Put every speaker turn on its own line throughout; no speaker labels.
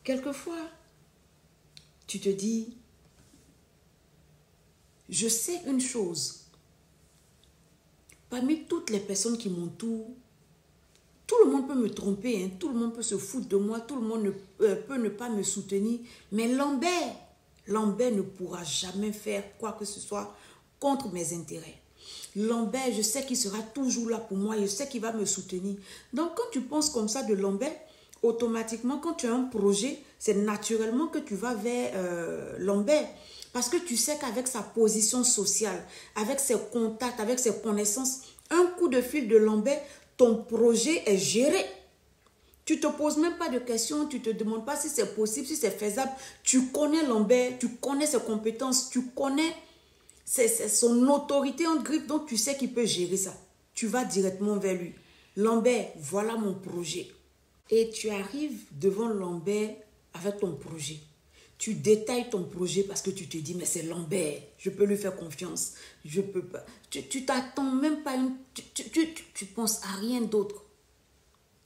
Quelquefois, tu te dis, je sais une chose. Parmi toutes les personnes qui m'entourent, tout le monde peut me tromper, hein, tout le monde peut se foutre de moi, tout le monde peut ne pas me soutenir. Mais Lambert ne pourra jamais faire quoi que ce soit contre mes intérêts. Lambert, je sais qu'il sera toujours là pour moi, je sais qu'il va me soutenir. Donc, quand tu penses comme ça de Lambert, automatiquement, quand tu as un projet, c'est naturellement que tu vas vers Lambert. Parce que tu sais qu'avec sa position sociale, avec ses contacts, avec ses connaissances, un coup de fil de Lambert, ton projet est géré. Tu ne te poses même pas de questions, tu ne te demandes pas si c'est possible, si c'est faisable. Tu connais Lambert, tu connais ses compétences, tu connais son autorité en griffe, donc tu sais qu'il peut gérer ça. Tu vas directement vers lui. Lambert, voilà mon projet. Et tu arrives devant Lambert avec ton projet. Tu détailles ton projet parce que tu te dis, mais c'est Lambert, je peux lui faire confiance. Je peux pas. Tu t'attends même pas, tu penses à rien d'autre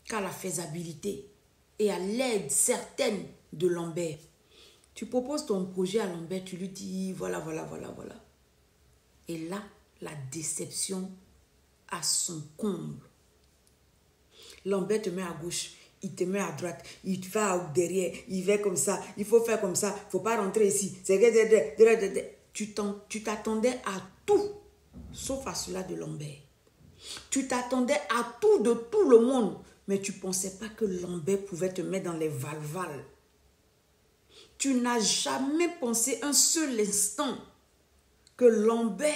qu'à la faisabilité et à l'aide certaine de Lambert. Tu proposes ton projet à Lambert, tu lui dis, voilà. Et là, la déception à son comble. Lambert te met à gauche, il te met à droite, il va derrière, il va comme ça, il faut faire comme ça, il ne faut pas rentrer ici. Tu t'attendais à tout, sauf à cela de Lambert. Tu t'attendais à tout de tout le monde, mais tu ne pensais pas que Lambert pouvait te mettre dans les valvales. Tu n'as jamais pensé un seul instant que Lambert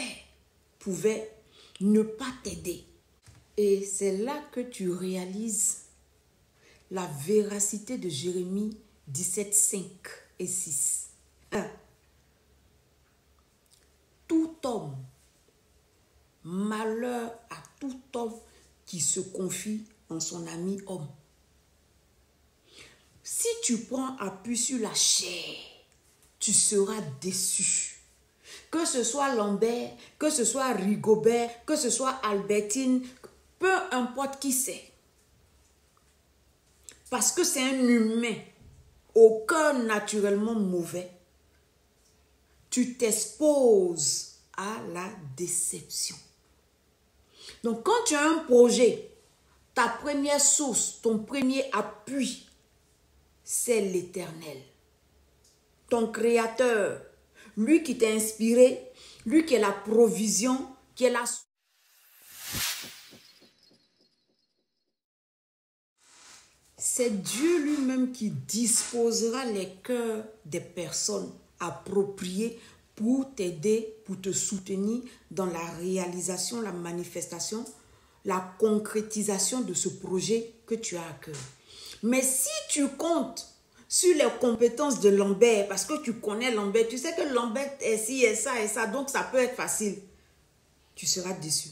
pouvait ne pas t'aider. Et c'est là que tu réalises la véracité de Jérémie 17, 5 et 6. 1. Tout homme, malheur à tout homme qui se confie en son ami homme. Si tu prends appui sur la chair, tu seras déçu. Que ce soit Lambert, que ce soit Rigobert, que ce soit Albertine, peu importe qui c'est. Parce que c'est un humain au cœur naturellement mauvais. Tu t'exposes à la déception. Donc quand tu as un projet, ta première source, ton premier appui, c'est l'Éternel. Ton Créateur, lui qui t'a inspiré, lui qui est la provision, qui est la... C'est Dieu lui-même qui disposera les cœurs des personnes appropriées pour t'aider, pour te soutenir dans la réalisation, la manifestation, la concrétisation de ce projet que tu as à cœur. Mais si tu comptes sur les compétences de Lambert, parce que tu connais Lambert, tu sais que Lambert est ci et ça, donc ça peut être facile, tu seras déçu.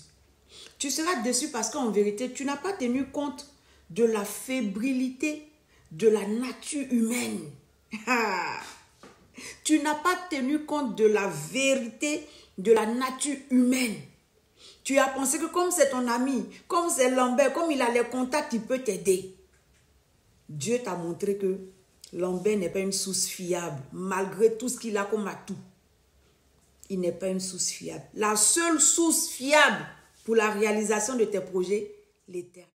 Tu seras déçu parce qu'en vérité, tu n'as pas tenu compte de la fébrilité de la nature humaine. Tu n'as pas tenu compte de la vérité de la nature humaine. Tu as pensé que comme c'est ton ami, comme c'est Lambert, comme il a les contacts, il peut t'aider. Dieu t'a montré que Lambert n'est pas une source fiable, malgré tout ce qu'il a comme atout. Il n'est pas une source fiable. La seule source fiable pour la réalisation de tes projets, l'Éternel.